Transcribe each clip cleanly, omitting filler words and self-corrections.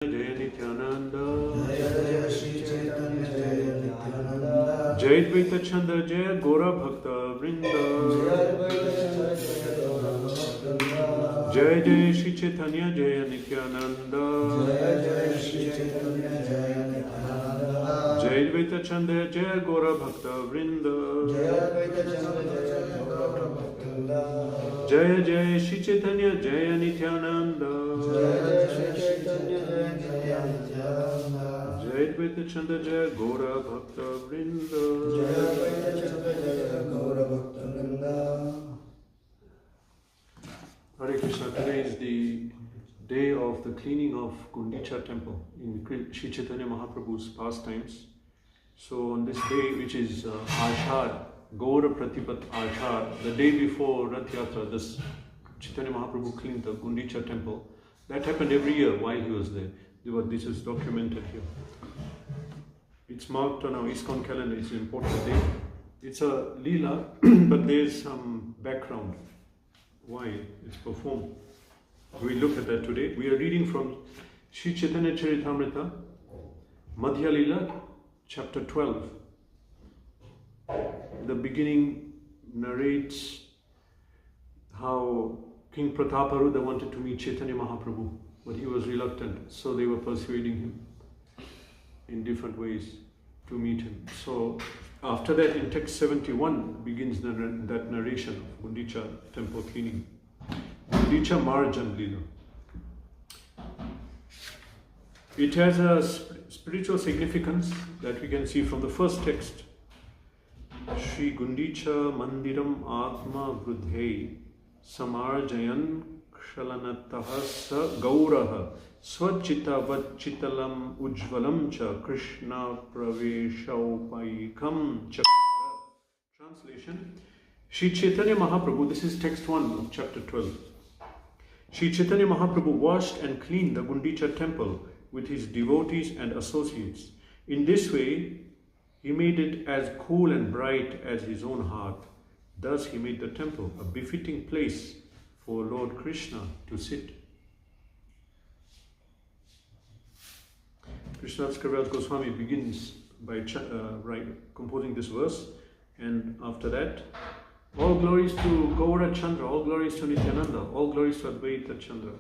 Jaya Nityananda Jaya Jaya Shri Chaitanya Jaya Nityananda Jai Dvaita Chanda Jaya Gora Bhakta Vrinda Jai Jai Shri Chaitanya Jaya Nityananda Jaya Jaya Shri Chaitanya Jaya Nityananda Jai Dvaita Chanda Jaya Gora Bhakta Vrinda Jaya Dvaita Chanda Jaya Gora Bhakta Vrinda Jai Jai Shri Chaitanya Jaya Nityananda Jaya Jaya Shri Chaitanya Jaya Nityananda Jai Dvaita Chanda Jaya Gora Bhakta Vrinda Jaya Dvaita Chanda Jaya Gora Bhakta Vrinda. Hare Krishna, today is the day of the cleaning of Gundica temple in Sri Chaitanya Mahaprabhu's pastimes. So on this day, which is Ashad, Gaura Pratipat Ashad, the day before Rath Yatra, this Chaitanya Mahaprabhu cleaned the Gundica temple. That happened every year while he was there. This is documented here. It's marked on our ISKCON calendar. It's an important day. It's a Leela, but there's some background why it's performed. We look at that today. We are reading from Sri Chaitanya Charitamrita, Madhya Leela, chapter 12. The beginning narrates how King Prataparuddha wanted to meet Chaitanya Mahaprabhu, but he was reluctant, so they were persuading him in different ways to meet him. So after that, in text 71 begins that narration of Gundica temple cleaning. Gundica Marjan Leela. It has a spiritual significance that we can see from the first text. Shri Gundica Mandiram Atma Vrudhei Samarjayan Kshalanataha Sa Gauraha Swachita Vachitalam Ujvalam Cha Krishna Praveshaupayikam Chakara. Translation: Sri Chaitanya Mahaprabhu, this is text 1 of chapter 12. Sri Chaitanya Mahaprabhu washed and cleaned the Gundica temple with his devotees and associates. In this way, he made it as cool and bright as his own heart. Thus he made the temple a befitting place for Lord Krishna to sit. Krishnadas Kaviraj Goswami begins by composing this verse, and after that, all glories to Gaura Chandra, all glories to Nityananda, all glories to Advaita Chandra,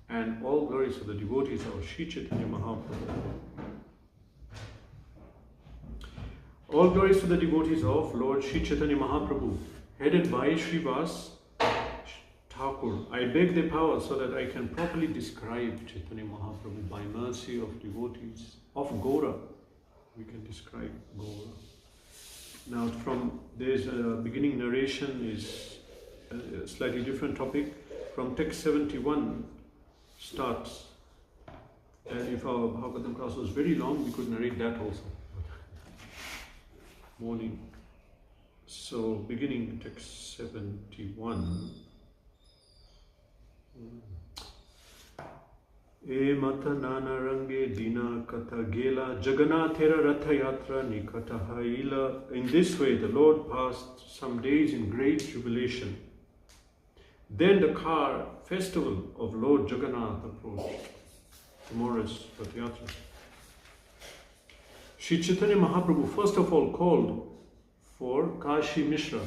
and all glories to the devotees of Sri Chaitanya Mahaprabhu. All glories to the devotees of Lord Sri Chaitanya Mahaprabhu, headed by Srivas Thakur. I beg their power so that I can properly describe Chaitanya Mahaprabhu by mercy of devotees of Gaura. We can describe Gaura. Now, there's a beginning narration is a slightly different topic. From text 71 starts. And if our Bhagavatam class was very long, we could narrate that also. Morning. So, beginning text 71. E mata nana range dina kata gela Jagannathera ratha yatra nikata haila. In this way, the Lord passed some days in great jubilation. Then the car festival of Lord Jagannath approached. Tomorrow's Rath Yatra. Sri Chaitanya Mahaprabhu first of all called for Kashi Mishra,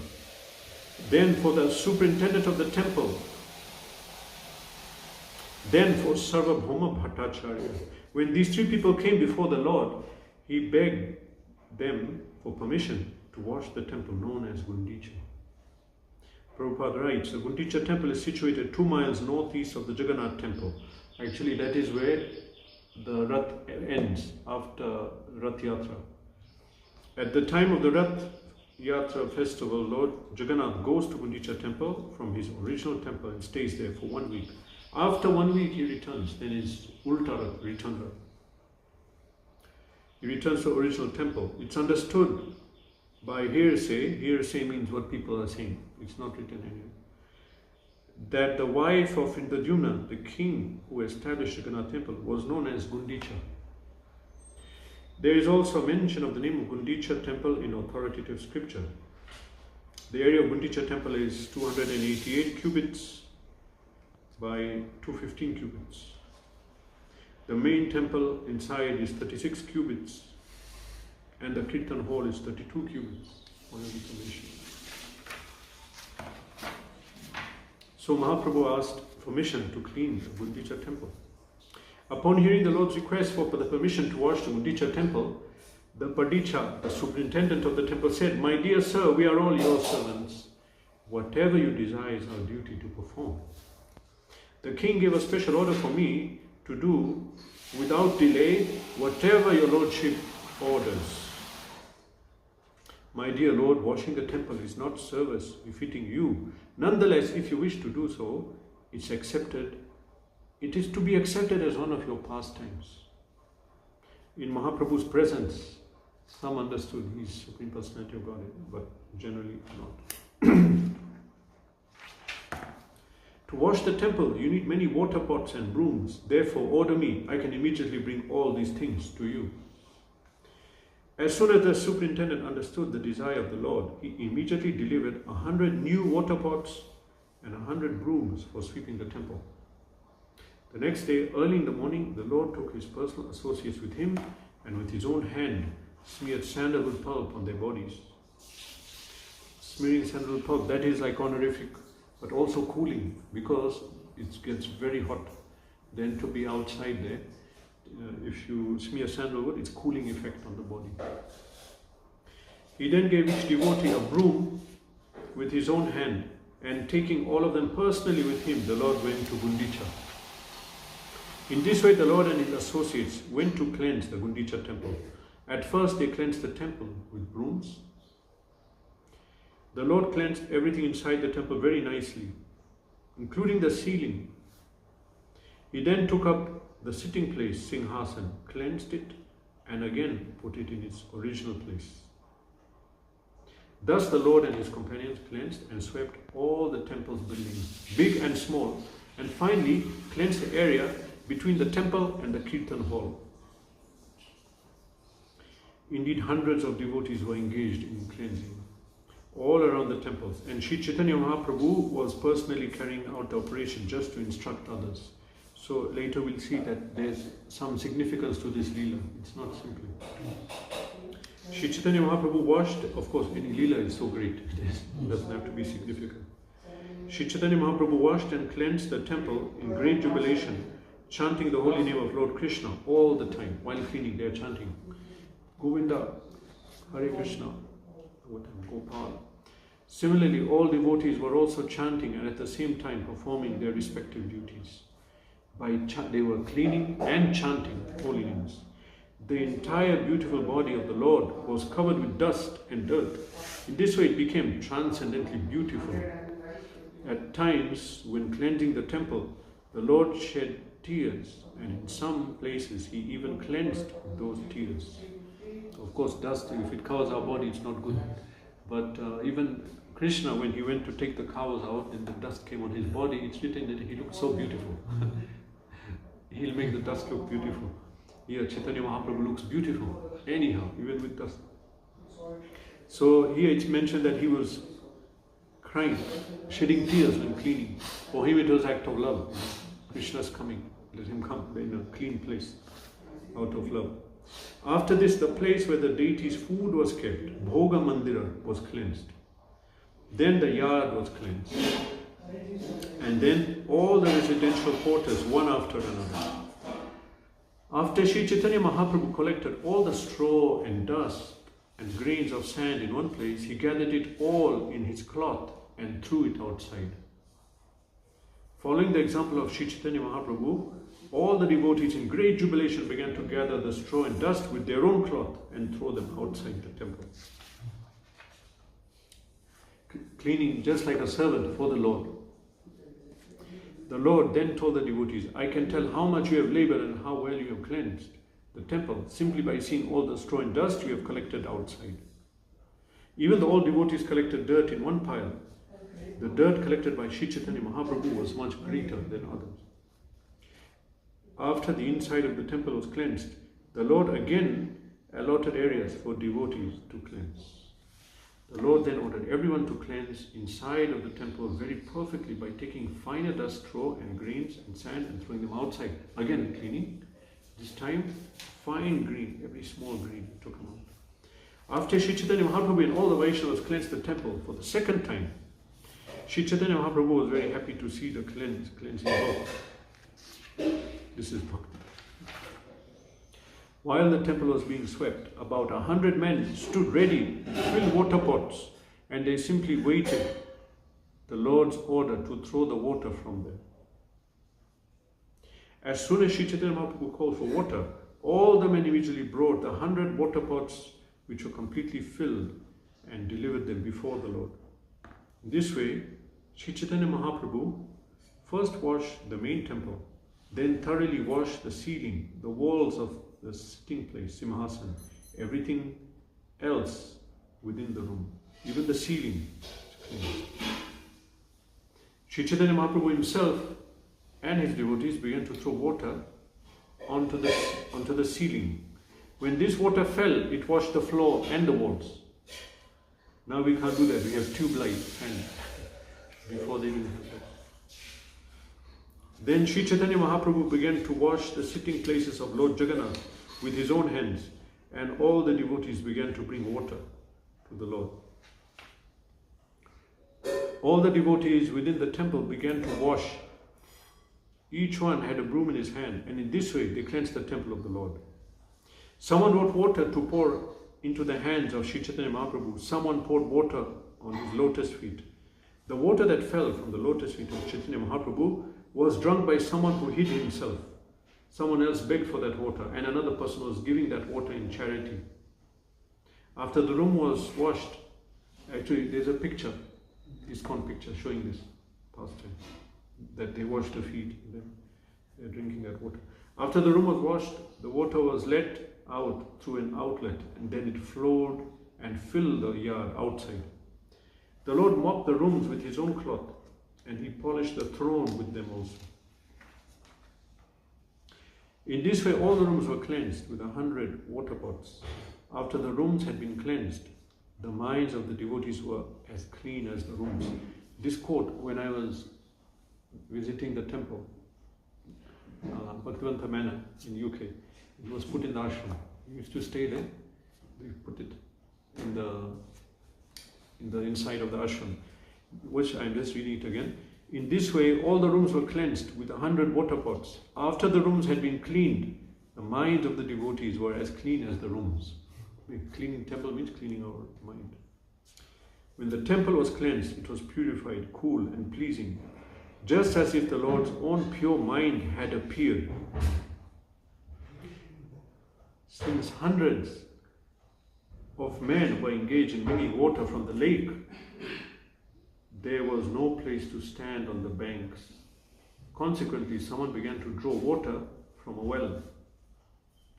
then for the superintendent of the temple, then for Sarvabhauma Bhattacharya. When these three people came before the Lord, he begged them for permission to wash the temple known as Gundica. Prabhupada writes, the Gundica temple is situated 2 miles northeast of the Jagannath temple. Actually, that is where the Rath ends after Rath Yatra. At the time of the Rath Yatra festival, Lord Jagannath goes to Gundica temple from his original temple and stays there for 1 week. After 1 week he returns, then is Ulta Rath, return Rath. He returns to the original temple. It's understood by hearsay. Hearsay means what people are saying. It's not written anywhere. That the wife of Indradyumna, the king who established Jagannath temple, was known as Gundica. There is also a mention of the name of Gundica temple in authoritative scripture. The area of Gundica temple is 288 cubits by 215 cubits. The main temple inside is 36 cubits and the Kirtan hall is 32 cubits, for your information. So Mahaprabhu asked permission to clean the Gundica temple. Upon hearing the Lord's request for the permission to wash the Gundica temple, the Padicha, the superintendent of the temple, said, "My dear sir, we are all your servants. Whatever you desire is our duty to perform." The king gave a special order for me to do without delay whatever your lordship orders. My dear Lord, washing the temple is not service befitting you. Nonetheless, if you wish to do so, it's accepted. It is to be accepted as one of your pastimes. In Mahaprabhu's presence, some understood he is Supreme Personality of Godhead, but generally not. To wash the temple, you need many water pots and brooms. Therefore, order me. I can immediately bring all these things to you. As soon as the superintendent understood the desire of the Lord, he immediately delivered 100 new water pots and 100 brooms for sweeping the temple. The next day, early in the morning, the Lord took his personal associates with him and with his own hand smeared sandalwood pulp on their bodies. Smearing sandalwood pulp, that is like honorific, but also cooling, because it gets very hot. Then to be outside there, if you smear sandalwood, it's cooling effect on the body. He then gave each devotee a broom with his own hand, and taking all of them personally with him, the Lord went to Gundica. In this way, the Lord and his associates went to cleanse the Gundica temple. At first, they cleansed the temple with brooms. The Lord cleansed everything inside the temple very nicely, including the ceiling. He then took up the sitting place, Singhasan, cleansed it, and again put it in its original place. Thus the Lord and his companions cleansed and swept all the temple's buildings, big and small, and finally cleansed the area between the temple and the Kirtan hall. Indeed, hundreds of devotees were engaged in cleansing all around the temples, and Sri Chaitanya Mahaprabhu was personally carrying out the operation just to instruct others. So later we'll see that there's some significance to this Leela. It's not simply. Sri Chaitanya Mahaprabhu washed, of course, any Leela is so great, it doesn't have to be significant. Sri Chaitanya Mahaprabhu washed and cleansed the temple in great jubilation, chanting the holy name of Lord Krishna all the time. While cleaning, they are chanting Govinda, Hare Krishna, Gopal. Similarly, all devotees were also chanting and at the same time performing their respective duties. They were cleaning and chanting holy names. The entire beautiful body of the Lord was covered with dust and dirt. In this way, it became transcendently beautiful. At times, when cleansing the temple, the Lord shed tears, and in some places, he even cleansed those tears. Of course, dust, if it covers our body, it's not good. But even Krishna, when he went to take the cows out and the dust came on his body, it's written that he looked so beautiful. He'll make the dust look beautiful. Here, Chaitanya Mahaprabhu looks beautiful, anyhow, even with dust. So here it's mentioned that he was crying, shedding tears when cleaning. For him it was act of love. Krishna's coming, let him come in a clean place, out of love. After this, the place where the deity's food was kept, Bhoga Mandira, was cleansed. Then the yard was cleansed. And then all the residential quarters, one after another. After Sri Chaitanya Mahaprabhu collected all the straw and dust and grains of sand in one place, he gathered it all in his cloth and threw it outside. Following the example of Sri Chaitanya Mahaprabhu, all the devotees in great jubilation began to gather the straw and dust with their own cloth and throw them outside the temple. Cleaning just like a servant for the Lord. The Lord then told the devotees, I can tell how much you have labored and how well you have cleansed the temple simply by seeing all the straw and dust you have collected outside. Even though all devotees collected dirt in one pile, the dirt collected by Sri Chaitanya Mahaprabhu was much greater than others. After the inside of the temple was cleansed, the Lord again allotted areas for devotees to cleanse. The Lord then ordered everyone to cleanse inside of the temple very perfectly by taking finer dust, straw and grains and sand and throwing them outside. Again cleaning. This time, fine green, every small green took him out. After Sri Chaitanya Mahaprabhu and all the Vaishnavas cleansed the temple for the second time, Sri Chaitanya Mahaprabhu was very happy to see the cleansing work. This is bhakti. While the temple was being swept, about 100 men stood ready to fill water pots, and they simply waited the Lord's order to throw the water from them. As soon as Sri Chaitanya Mahaprabhu called for water, all the men immediately brought the 100 water pots which were completely filled and delivered them before the Lord. In this way, Sri Chaitanya Mahaprabhu first washed the main temple, then thoroughly washed the ceiling, the walls of the sitting place, Simhasan, everything else within the room, even the ceiling. Sri Chaitanya Mahaprabhu himself and his devotees began to throw water onto the ceiling. When this water fell, it washed the floor and the walls. Now we can't do that. We have tube light, and before they didn't have that. Then Sri Chaitanya Mahaprabhu began to wash the sitting places of Lord Jagannath with his own hands, and all the devotees began to bring water to the Lord. All the devotees within the temple began to wash. Each one had a broom in his hand, and in this way they cleansed the temple of the Lord. Someone brought water to pour into the hands of Sri Chaitanya Mahaprabhu. Someone poured water on his lotus feet. The water that fell from the lotus feet of Chaitanya Mahaprabhu was drunk by someone who hid himself. Someone else begged for that water, and another person was giving that water in charity. After the room was washed, actually there's a picture, ISKCON picture showing this pastime, that they washed the feet, they're drinking that water. After the room was washed, the water was let out through an outlet, and then it flowed and filled the yard outside. The Lord mopped the rooms with his own cloth, and he polished the throne with them also. In this way, all the rooms were cleansed with 100 water pots. After the rooms had been cleansed, the minds of the devotees were as clean as the rooms. This quote, when I was visiting the temple, Bhaktivanta Manor in UK, it was put in the ashram. We used to stay there. They put it in the inside of the ashram, which I'm just reading it again. In this way, all the rooms were cleansed with 100 water pots. After the rooms had been cleaned, the minds of the devotees were as clean as the rooms. Cleaning temple means cleaning our mind. When the temple was cleansed, it was purified, cool and pleasing, just as if the Lord's own pure mind had appeared. Since hundreds of men were engaged in bringing water from the lake, there was no place to stand on the banks. Consequently, someone began to draw water from a well.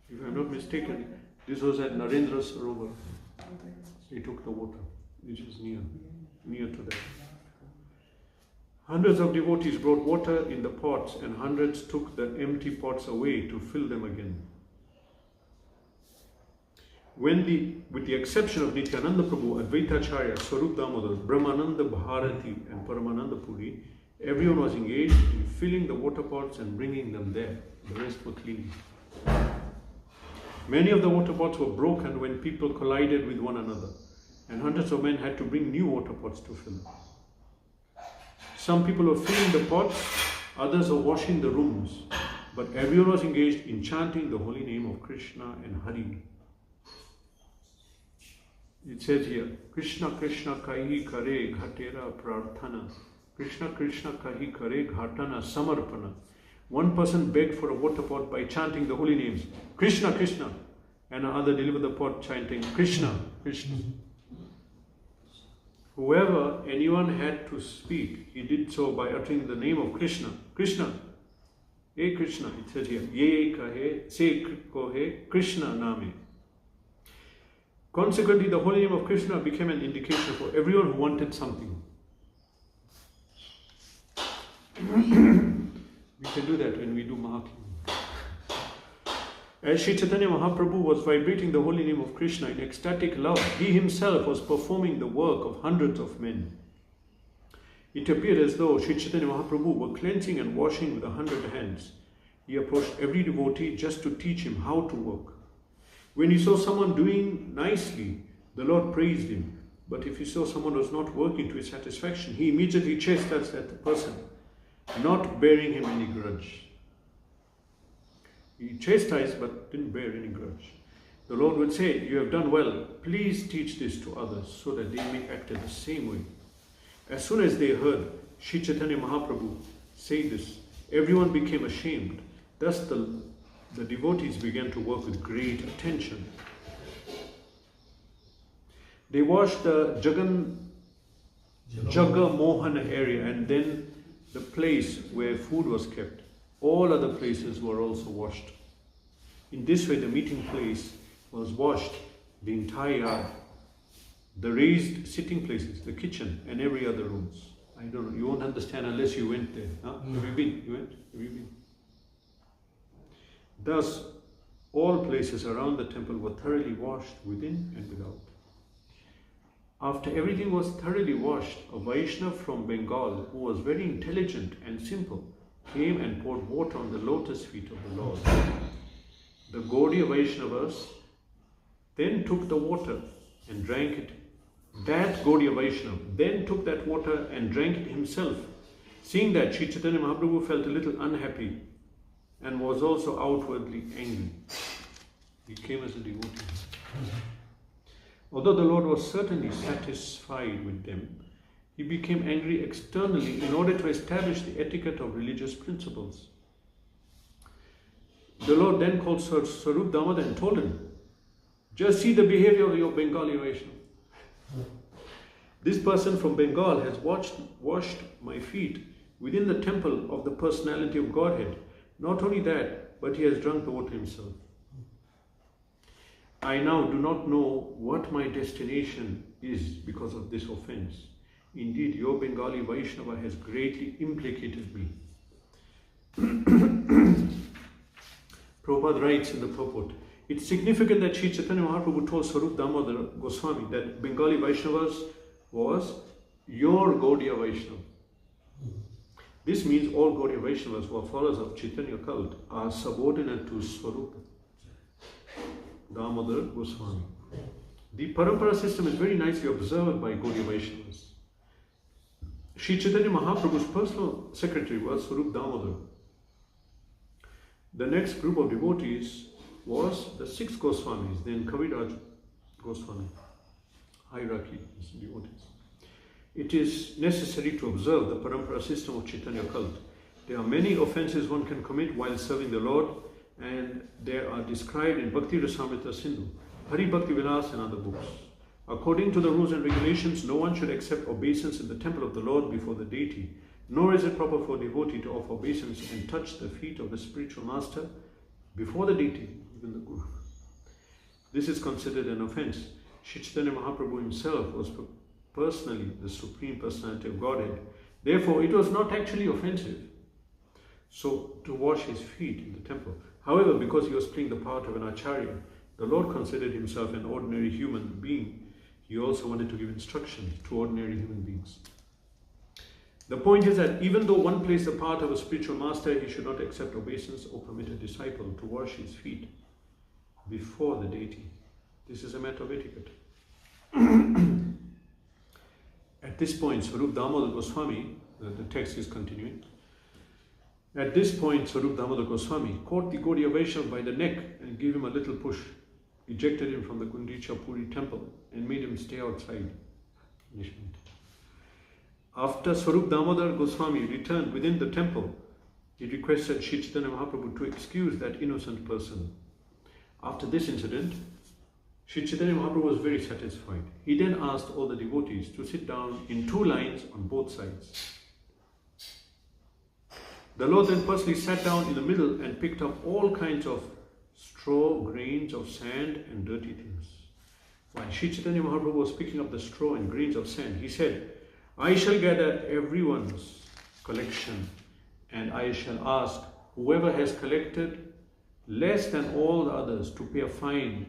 If I'm not mistaken, this was at Narendra Sarovar. They took the water, which is near to that. Hundreds of devotees brought water in the pots, and hundreds took the empty pots away to fill them again. With the exception of Nityananda Prabhu, Advaitacharya, Swarup Damodar, Brahmananda Bharati and Paramananda Puri, everyone was engaged in filling the water pots and bringing them there. The rest were cleaning. Many of the water pots were broken when people collided with one another, and hundreds of men had to bring new water pots to fill. Some people were filling the pots, others were washing the rooms, but everyone was engaged in chanting the holy name of Krishna and Hari. It says here, Krishna Krishna kahi kare ghatera prarthana. Krishna Krishna kahi kare ghatana samarpana. One person begged for a water pot by chanting the holy names, Krishna Krishna, and another delivered the pot chanting Krishna Krishna. Anyone had to speak, he did so by uttering the name of Krishna. Krishna, Hey Krishna, it says here, Ye kahe, se kohe, Krishna name. Consequently, the holy name of Krishna became an indication for everyone who wanted something. We can do that when we do Mahakirtan. As Sri Chaitanya Mahaprabhu was vibrating the holy name of Krishna in ecstatic love, he himself was performing the work of hundreds of men. It appeared as though Sri Chaitanya Mahaprabhu were cleansing and washing with 100 hands. He approached every devotee just to teach him how to work. When he saw someone doing nicely, the Lord praised him. But if he saw someone was not working to his satisfaction, he immediately chastised that person, not bearing him any grudge. He chastised but didn't bear any grudge. The Lord would say, "You have done well. Please teach this to others so that they may act in the same way." As soon as they heard Sri Chaitanya Mahaprabhu say this, everyone became ashamed. Thus the devotees began to work with great attention. They washed the Jagamohan area and then the place where food was kept. All other places were also washed. In this way, the meeting place was washed, the entire yard, the raised sitting places, the kitchen, and every other rooms. I don't know, you won't understand unless you went there. Huh? Have you been? You went? Have you been? Thus, all places around the temple were thoroughly washed within and without. After everything was thoroughly washed, a Vaishnava from Bengal, who was very intelligent and simple, came and poured water on the lotus feet of the Lord. The Gaudiya Vaishnavas then took the water and drank it. That Gaudiya Vaishnava then took that water and drank it himself. Seeing that, Sri Chaitanya Mahaprabhu felt a little unhappy and was also outwardly angry. He came as a devotee. Although the Lord was certainly satisfied with them, he became angry externally in order to establish the etiquette of religious principles. The Lord then called Swarup Damodar and told him, "Just see the behavior of your Bengali Vaishnava. This person from Bengal has washed my feet within the temple of the personality of Godhead. Not only that, but he has drunk the water himself. I now do not know what my destination is because of this offense. Indeed, your Bengali Vaishnava has greatly implicated me." Prabhupada writes in the purport, "It's significant that Sri Chaitanya Mahaprabhu told Swarup Damodar Goswami that Bengali Vaishnavas was your Gaudiya Vaishnava. This means all Gaudiya Vaishnavas who are followers of Chaitanya cult are subordinate to Swarup Damodar Goswami. The Parampara system is very nicely observed by Gaudiya Vaishnavas. Sri Chaitanya Mahaprabhu's personal secretary was Swarup Damodar. The next group of devotees was the 6 Goswamis, then Kaviraj Goswami. Hierarchy of devotees. It is necessary to observe the Parampara system of Chaitanya cult. There are many offenses one can commit while serving the Lord, and they are described in Bhakti Rasamrita Sindhu, Hari Bhakti Vilas and other books. According to the rules and regulations, no one should accept obeisance in the temple of the Lord before the deity, nor is it proper for a devotee to offer obeisance and touch the feet of the spiritual master before the deity, even the Guru. This is considered an offense. Sri Chaitanya Mahaprabhu himself was personally the Supreme Personality of Godhead. Therefore, it was not actually offensive so to wash his feet in the temple. However, because he was playing the part of an Acharya, the Lord considered himself an ordinary human being. He also wanted to give instructions to ordinary human beings. The point is that even though one plays the part of a spiritual master, he should not accept obeisance or permit a disciple to wash his feet before the deity. This is a matter of etiquette. At this point, Swarup Damodar Goswami, the text is continuing. At this point, Swarup Damodar Goswami caught the Gaudiya Vaishnava by the neck and gave him a little push, ejected him from the Gundica Puri temple and made him stay outside. After Swarup Damodar Goswami returned within the temple, he requested Sri Chaitanya Mahaprabhu to excuse that innocent person. After this incident, Sri Chaitanya Mahaprabhu was very satisfied. He then asked all the devotees to sit down in 2 lines on both sides. The Lord then personally sat down in the middle and picked up all kinds of straw, grains of sand and dirty things. While Sri Chaitanya Mahaprabhu was picking up the straw and grains of sand, he said, "I shall gather everyone's collection and I shall ask whoever has collected less than all the others to pay a fine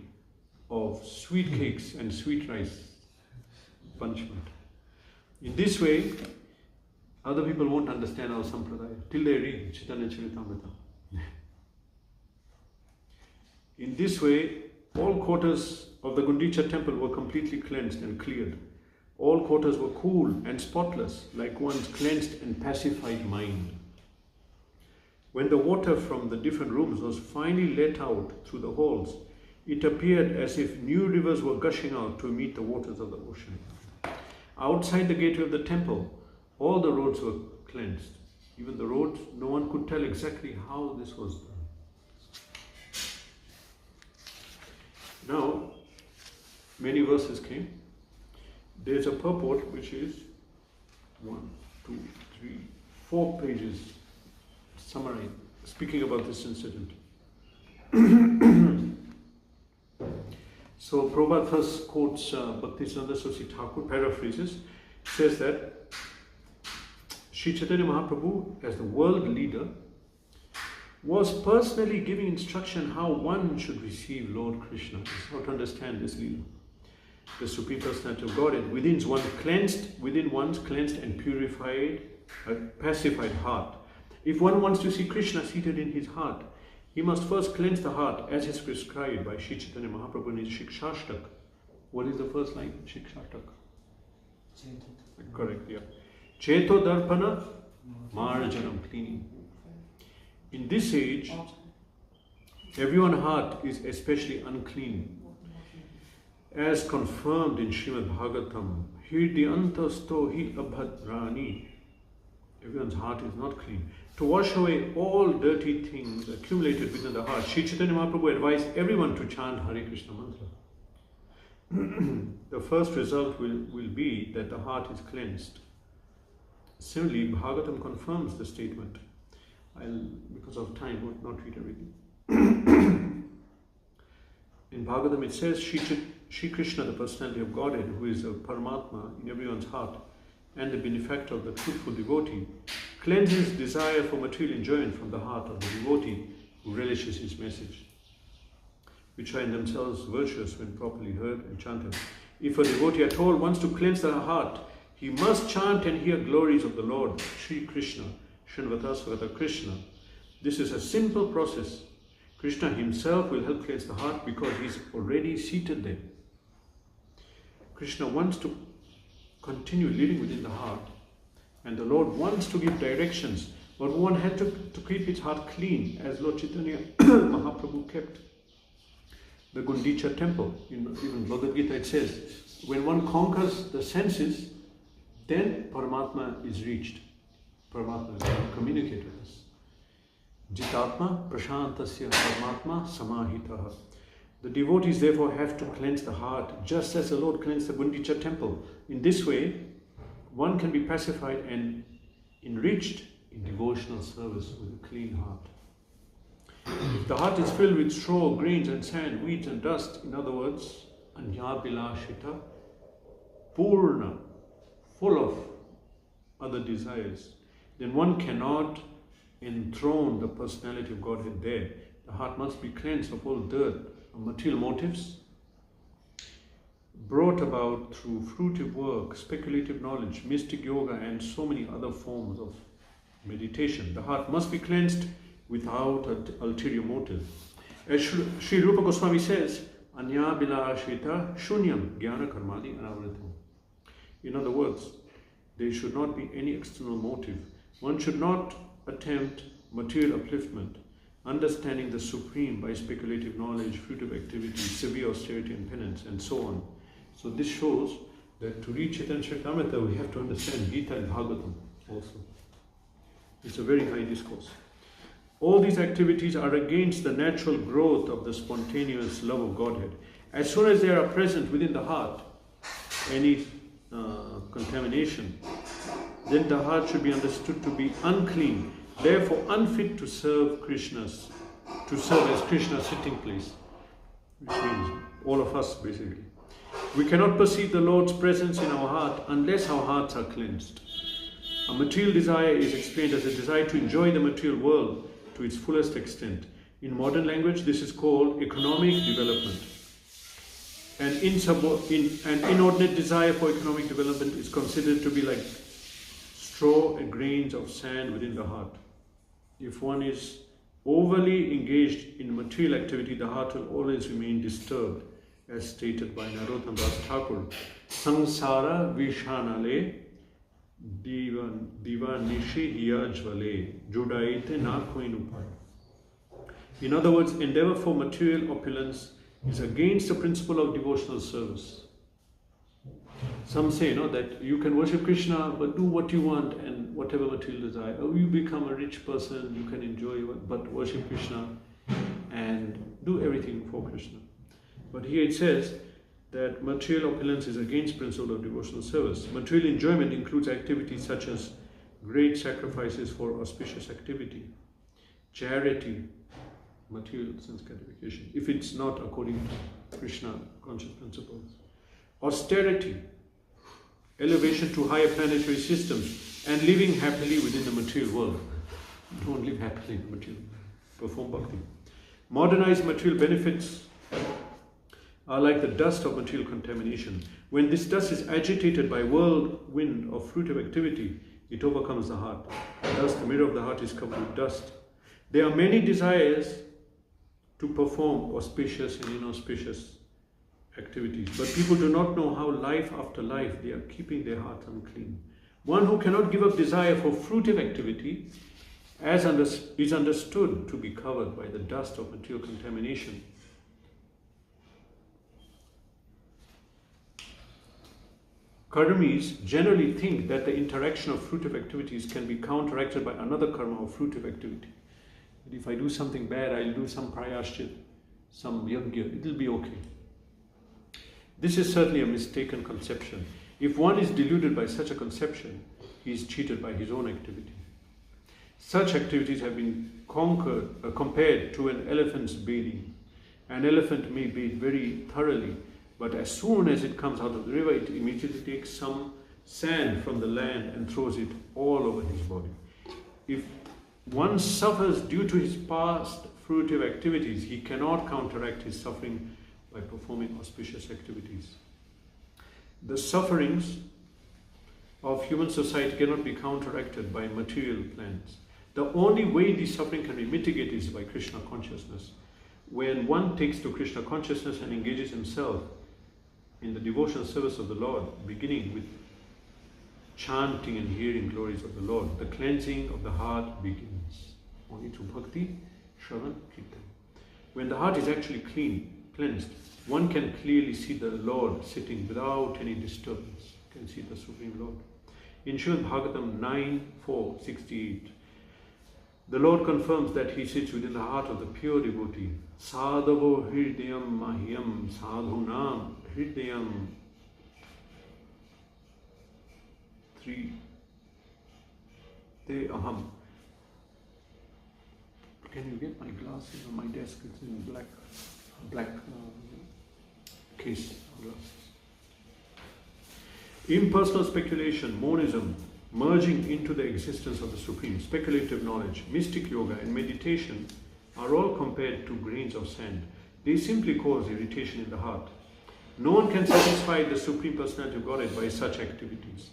of sweet cakes and sweet rice punishment." In this way, other people won't understand our sampradaya till they read Chaitanya Charitamrita. In this way, all quarters of the Gundica temple were completely cleansed and cleared. All quarters were cool and spotless, like one's cleansed and pacified mind. When the water from the different rooms was finally let out through the halls, it appeared as if new rivers were gushing out to meet the waters of the ocean. Outside the gateway of the temple, all the roads were cleansed. Even the roads, no one could tell exactly how this was done. Now, many verses came. There's a purport which is 1, 2, 3, 4 pages summary speaking about this incident. So Prabhupada first quotes Bhaktisiddhanta Saraswati Thakur, paraphrases, says that Sri Chaitanya Mahaprabhu, as the world leader, was personally giving instruction how one should receive Lord Krishna. This is how to understand this Leela. The Supreme Personality of Godhead within one's cleansed and purified, pacified heart. If one wants to see Krishna seated in his heart, he must first cleanse the heart as is prescribed by Sri Chaitanya Mahaprabhu in his Shikshashtak. What is the first line? Shikshashtak. Correct, yeah. Cheto Darpana Marjanam, cleaning. In this age, everyone's heart is especially unclean. As confirmed in Srimad Bhagavatam, Hirdyantasto hi abhadrani. Everyone's heart is not clean. To wash away all dirty things accumulated within the heart, Sri Chaitanya Mahaprabhu advised everyone to chant Hare Krishna mantra. The first result will be that the heart is cleansed. Similarly, Bhagavatam confirms the statement. Because of time, will not read everything. In Bhagavatam it says, Shri Krishna, the personality of Godhead, who is a Paramatma in everyone's heart, and the benefactor of the truthful devotee, cleanses desire for material enjoyment from the heart of the devotee who relishes his message, which are in themselves virtuous when properly heard and chanted. If a devotee at all wants to cleanse the heart, he must chant and hear glories of the Lord, Shri Krishna, Srinvata Svata Krishna. This is a simple process. Krishna himself will help cleanse the heart because he is already seated there. Krishna wants to continue living within the heart, and the Lord wants to give directions, but one had to keep his heart clean, as Lord Chaitanya Mahaprabhu kept the Gundica temple. Even Bhagavad Gita it says, when one conquers the senses, then Paramatma is reached. Paramatma is going to communicate with us. Jitatma prashantasya Paramatma samahitaha. The devotees therefore have to cleanse the heart, just as the Lord cleansed the Gundica temple. In this way, one can be pacified and enriched in devotional service with a clean heart. If the heart is filled with straw, grains and sand, weeds and dust, in other words, anyabilashita, purna, full of other desires, then one cannot enthrone the personality of Godhead there. The heart must be cleansed of all dirt, of material motives, brought about through fruitive work, speculative knowledge, mystic yoga, and so many other forms of meditation. The heart must be cleansed without ulterior motive. As Sri Rupa Goswami says, Anya Bilashita Shunyam Jnana Karmadi Anavritam. In other words, there should not be any external motive. One should not attempt material upliftment, understanding the Supreme by speculative knowledge, fruitive activity, severe austerity and penance, and so on. So this shows that to reach Chaitanya Charitamrita, we have to understand Gita and Bhagavatam also. It's a very high discourse. All these activities are against the natural growth of the spontaneous love of Godhead. As soon as they are present within the heart, any contamination, then the heart should be understood to be unclean, therefore unfit to serve as Krishna's sitting place, which means all of us basically. We cannot perceive the Lord's presence in our heart unless our hearts are cleansed. A material desire is explained as a desire to enjoy the material world to its fullest extent. In modern language, this is called economic development. An inordinate desire for economic development is considered to be like straw and grains of sand within the heart. If one is Overly engaged in material activity, the heart will always remain disturbed, as stated by Narottam Das Thakur. Sansara vishanale diva nishi hiyajvale judaite na koinupai. In other words, endeavor for material opulence is against the principle of devotional service. Some say that you can worship Krishna but do what you want and whatever material desire. Oh, you become a rich person, you can enjoy but worship Krishna and do everything for Krishna. But here it says that material opulence is against principle of devotional service. Material enjoyment includes activities such as great sacrifices for auspicious activity, charity, material sense gratification, if it's not according to Krishna conscious principles, austerity, elevation to higher planetary systems, and living happily within the material world. Don't live happily in the material world. Perform bhakti. Modernized material benefits are like the dust of material contamination. When this dust is agitated by whirlwind of fruitive activity, it overcomes the heart. Thus, the mirror of the heart is covered with dust. There are many desires to perform auspicious and inauspicious activities, but people do not know how life after life they are keeping their heart unclean. One who cannot give up desire for fruitive activity is understood to be covered by the dust of material contamination. Karmis generally think that the interaction of fruitive activities can be counteracted by another karma of fruitive activity. If I do something bad, I'll do some prayashchit, some yajna, it'll be okay. This is certainly a mistaken conception. If one is deluded by such a conception, he is cheated by his own activity. Such activities have been compared to an elephant's bathing. An elephant may bathe very thoroughly, but as soon as it comes out of the river, it immediately takes some sand from the land and throws it all over his body. If one suffers due to his past fruitive activities, he cannot counteract his suffering by performing auspicious activities. The sufferings of human society cannot be counteracted by material plans. The only way the suffering can be mitigated is by Krishna consciousness. When one takes to Krishna consciousness and engages himself in the devotional service of the Lord, beginning with chanting and hearing glories of the Lord, the cleansing of the heart begins. Only through bhakti, shravan, kirtan. When the heart is actually cleansed, one can clearly see the Lord sitting without any disturbance. You can see the Supreme Lord. In Srimad Bhagavatam 9.4.68, the Lord confirms that He sits within the heart of the pure devotee. Sadhavo hridayam mahyam sadhunam hridayam 3 te aham. Can you get my glasses on my desk? It's in black case glasses. Impersonal speculation, monism, merging into the existence of the Supreme, speculative knowledge, mystic yoga and meditation are all compared to grains of sand. They simply cause irritation in the heart. No one can satisfy the Supreme Personality of Godhead by such activities.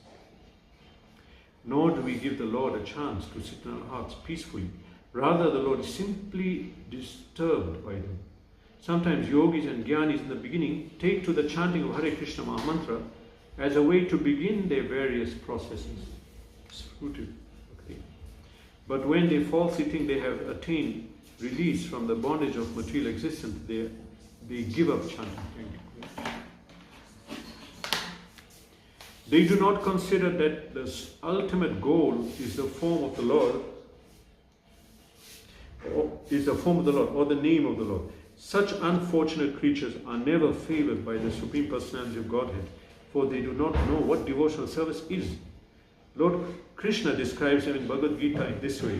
Nor do we give the Lord a chance to sit in our hearts peacefully. Rather, the Lord is simply disturbed by them. Sometimes yogis and jnanis in the beginning take to the chanting of Hare Krishna Mahamantra as a way to begin their various processes. It's fruitive. Okay. But when they falsely think they have attained release from the bondage of material existence, they give up chanting. They do not consider that the ultimate goal is the form of the Lord, or the name of the Lord. Such unfortunate creatures are never favored by the Supreme Personality of Godhead, for they do not know what devotional service is. Lord Krishna describes them in Bhagavad Gita in this way.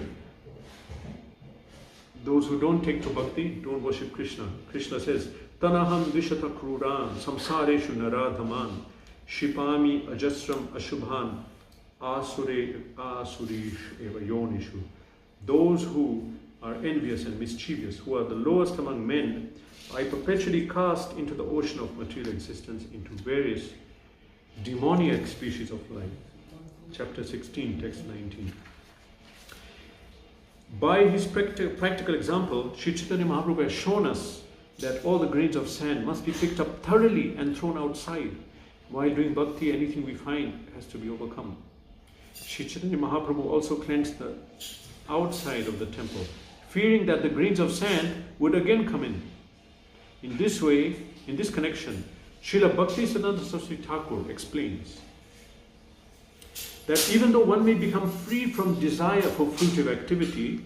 Those who don't take to bhakti don't worship Krishna. Krishna says, Tanaham vishata kruran samsareshu naradhaman shipami ajasram ashubhan asurish eva yonishu. Those who are envious and mischievous, who are the lowest among men, I perpetually cast into the ocean of material existence, into various demoniac species of life. Chapter 16, text 19. By his practical example, Sri Chaitanya Mahaprabhu has shown us that all the grains of sand must be picked up thoroughly and thrown outside. While doing bhakti, anything we find has to be overcome. Sri Chaitanya Mahaprabhu also cleansed the outside of the temple, fearing that the grains of sand would again come in. In this way, in this connection, Srila Bhaktisiddhanta Saraswati Thakur explains that even though one may become free from desire for fruitive activity,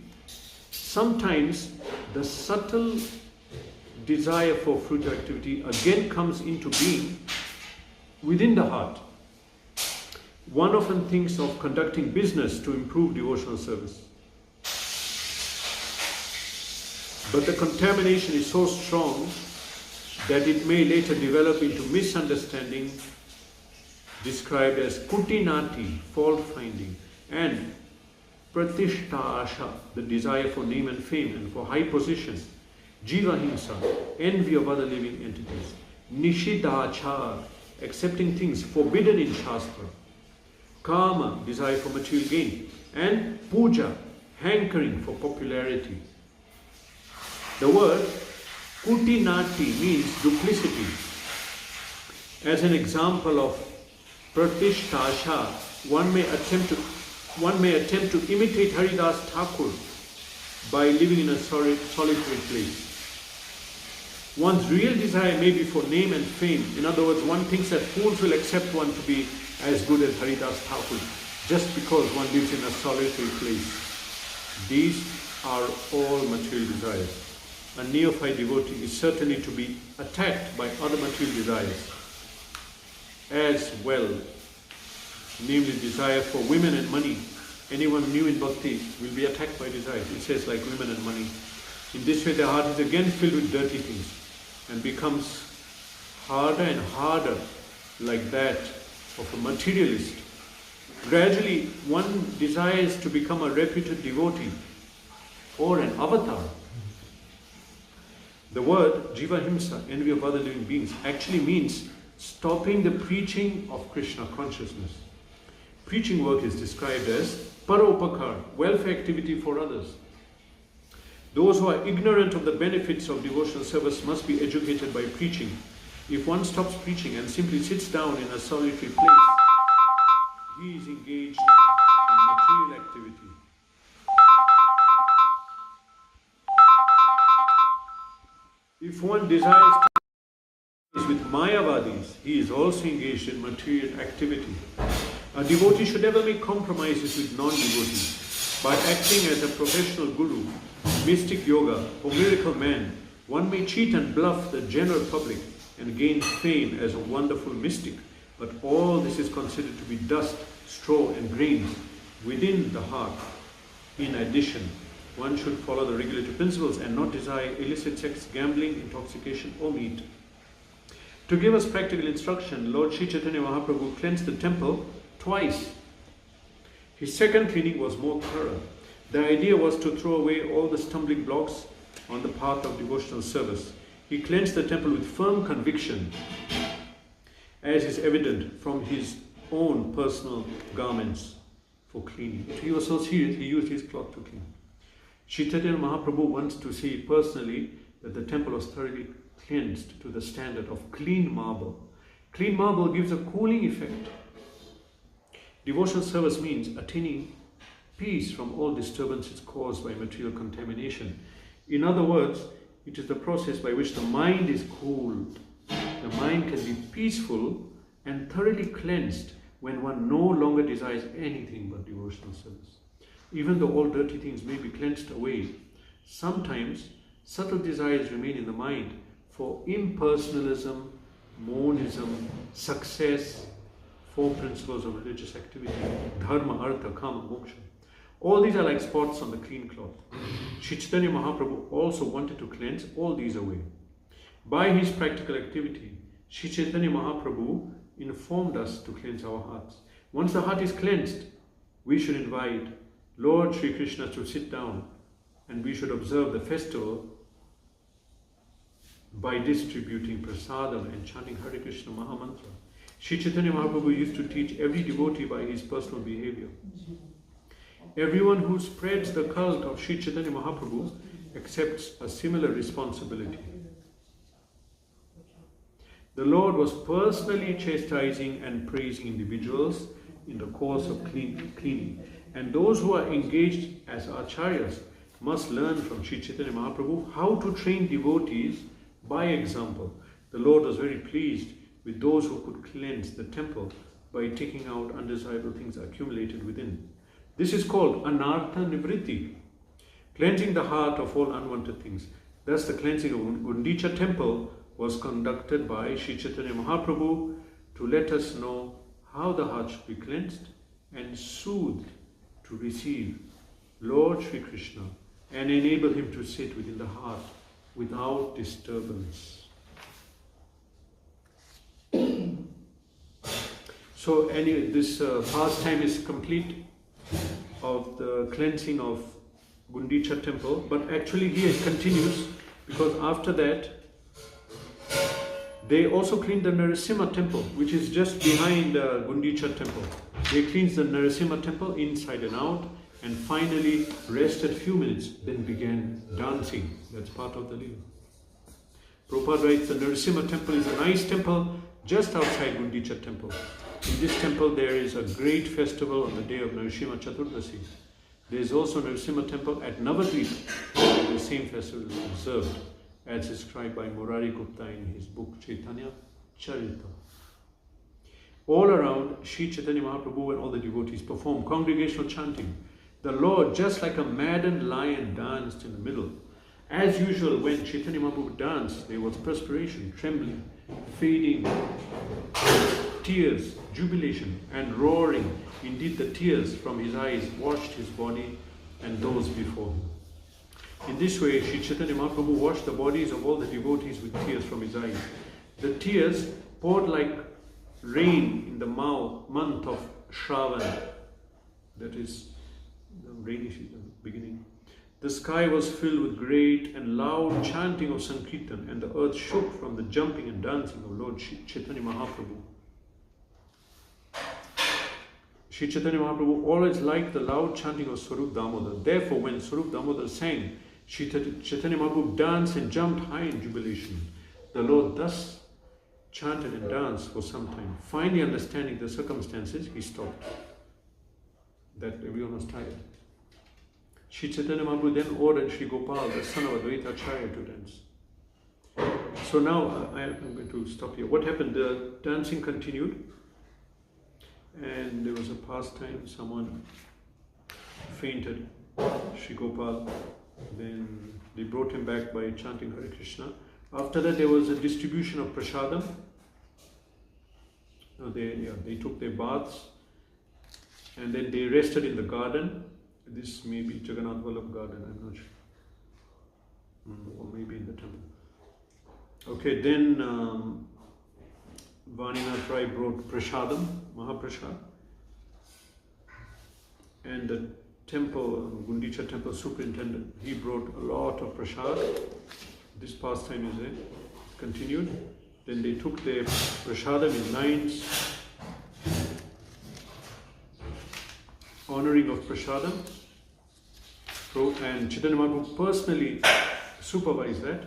sometimes the subtle desire for fruitive activity again comes into being within the heart. One often thinks of conducting business to improve devotional service. But the contamination is so strong that it may later develop into misunderstanding, described as kutinati, fault finding, and pratishta asha, the desire for name and fame and for high position, jiva himsa, envy of other living entities, nishidachar, accepting things forbidden in Shastra, kama, desire for material gain, and puja, hankering for popularity. The word kutinati means duplicity. As an example of pratishtasha, one may attempt to imitate Haridas Thakur by living in a solitary place. One's real desire may be for name and fame. In other words, one thinks that fools will accept one to be as good as Haridas Thakur just because one lives in a solitary place. These are all material desires. A neophyte devotee is certainly to be attacked by other material desires as well, namely desire for women and money. Anyone new in bhakti will be attacked by desires. It says like women and money. In this way, the heart is again filled with dirty things and becomes harder and harder like that of a materialist. Gradually, one desires to become a reputed devotee or an avatar. The word jivahimsa, envy of other living beings, actually means stopping the preaching of Krishna consciousness. Preaching work is described as paropakar, welfare activity for others. Those who are ignorant of the benefits of devotional service must be educated by preaching. If one stops preaching and simply sits down in a solitary place, he is engaged in material activity. If one desires to engage with Mayavadis, he is also engaged in material activity. A devotee should never make compromises with non-devotees. By acting as a professional guru, mystic yoga, or miracle man, one may cheat and bluff the general public and gain fame as a wonderful mystic. But all this is considered to be dust, straw, and grains within the heart. In addition, one should follow the regulatory principles and not desire illicit sex, gambling, intoxication, or meat. To give us practical instruction, Lord Sri Chaitanya Mahaprabhu cleansed the temple twice. His second cleaning was more thorough. The idea was to throw away all the stumbling blocks on the path of devotional service. He cleansed the temple with firm conviction, as is evident from his own personal garments for cleaning. He was so serious, he used his cloth to clean. Sri Chaitanya Mahaprabhu wants to see personally that the temple was thoroughly cleansed to the standard of clean marble. Clean marble gives a cooling effect. Devotional service means attaining peace from all disturbances caused by material contamination. In other words, it is the process by which the mind is cooled. The mind can be peaceful and thoroughly cleansed when one no longer desires anything but devotional service. Even though all dirty things may be cleansed away, sometimes subtle desires remain in the mind for impersonalism, monism, success, four principles of religious activity, dharma, artha, kama, moksha. All these are like spots on the clean cloth. Sri Chaitanya Mahaprabhu also wanted to cleanse all these away. By his practical activity, Sri Chaitanya Mahaprabhu informed us to cleanse our hearts. Once the heart is cleansed, we should invite Lord Sri Krishna to sit down and we should observe the festival by distributing prasadam and chanting Hare Krishna Mahamantra. Sri Chaitanya Mahaprabhu used to teach every devotee by his personal behavior. Everyone who spreads the cult of Sri Chaitanya Mahaprabhu accepts a similar responsibility. The Lord was personally chastising and praising individuals in the course of cleaning. And those who are engaged as acharyas must learn from Sri Chaitanya Mahaprabhu how to train devotees by example. The Lord was very pleased with those who could cleanse the temple by taking out undesirable things accumulated within. This is called anartha nivritti, cleansing the heart of all unwanted things. Thus the cleansing of Gundica temple was conducted by Sri Chaitanya Mahaprabhu to let us know how the heart should be cleansed and soothed to receive Lord Sri Krishna and enable him to sit within the heart without disturbance. So anyway, this pastime is complete of the cleansing of Gundica temple, but actually here it continues, because after that they also cleaned the Narasimha temple, which is just behind the Gundica temple. They cleansed the Narasimha temple inside and out, and finally rested a few minutes, then began dancing. That's part of the Leela. Prabhupada writes, the Narasimha temple is a nice temple just outside Gundica temple. In this temple there is a great festival on the day of Narasimha Chaturdasi. There is also Narasimha temple at Navadvip, where the same festival is observed, as described by Murari Gupta in his book Chaitanya Charita. All around, Sri Chaitanya Mahaprabhu and all the devotees performed congregational chanting. The Lord, just like a maddened lion, danced in the middle. As usual, when Chaitanya Mahaprabhu danced, there was perspiration, trembling, fading, tears, jubilation, and roaring. Indeed, the tears from his eyes washed his body and those before him. In this way, Sri Chaitanya Mahaprabhu washed the bodies of all the devotees with tears from his eyes. The tears poured like rain in the month of Shravan, that is the rainy season beginning. The sky was filled with great and loud chanting of Sankirtan, and the earth shook from the jumping and dancing of Lord Chaitanya Mahaprabhu. Sri Chaitanya Mahaprabhu always liked the loud chanting of Swarup Damodar. Therefore, when Swarup Damodar sang, Sri Chaitanya Mahaprabhu danced and jumped high in jubilation. The Lord thus chanted and danced for some time. Finally understanding the circumstances, he stopped. That everyone was tired. Sri Chaitanya Mahaprabhu then ordered Sri Gopal, the son of Advaita Acharya, to dance. So now I am going to stop here. What happened? The dancing continued, and there was a pastime. Someone fainted, Sri Gopal. Then they brought him back by chanting Hare Krishna. After that, there was a distribution of prasadam. They took their baths, and then they rested in the garden. This may be Jagannath Vallabh garden, I'm not sure. Or maybe in the temple. Okay, then Vaninath Rai brought prasadam, Mahaprasad. And the temple, Gundica temple superintendent, he brought a lot of prasad. This pastime is there. Continued. Then they took their prasadam in lines, honoring of prasadam, and Chaitanya Mahaprabhu personally supervised that.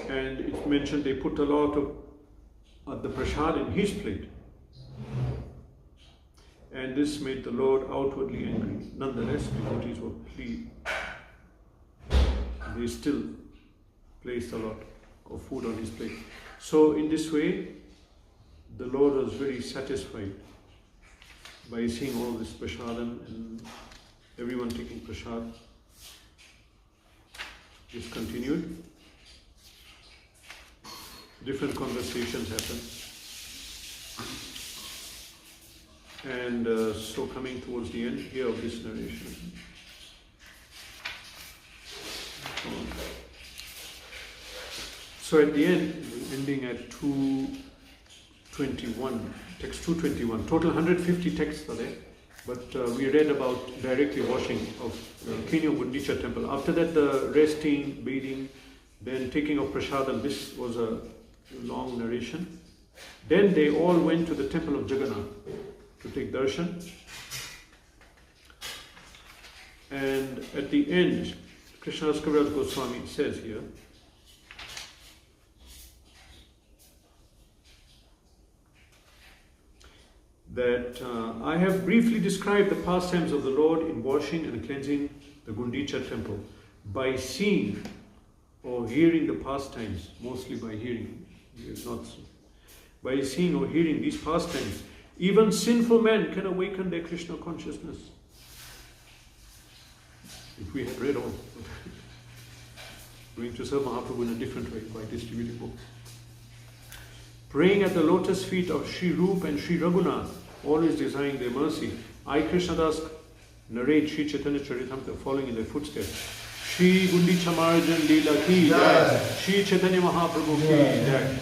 And it mentioned they put a lot of the prasad in his plate. And this made the Lord outwardly angry. Nonetheless, devotees were pleased. They still placed a lot of food on his plate. So in this way, the Lord was very satisfied by seeing all this prasadam and everyone taking prasad. This continued. Different conversations happened. And so coming towards the end here of this narration. So at the end, ending at 221, text 221, total 150 texts are there, but we read about directly washing of cleaning of Gundica temple. After that, the resting, bathing, then taking of prasadam. This was a long narration, Then they all went to the temple of Jagannath to take darshan. And at the end, Krishnadas Kaviraj Goswami says here, that I have briefly described the pastimes of the Lord in washing and cleansing the Gundica temple by seeing or hearing the pastimes, mostly by hearing, not so. By seeing or hearing these pastimes, even sinful men can awaken their Krishna consciousness. If we had read all, going to serve Mahaprabhu in a different way by distributing books. Praying at the lotus feet of Sri Rup and Sri Raghunath, always desiring their mercy, I, Krishnadas, narrate Sri Chaitanya Charitamrita following in their footsteps. Shri Gundicha Marjan Leela ki jai, Shri Chaitanya Mahaprabhu ki jai.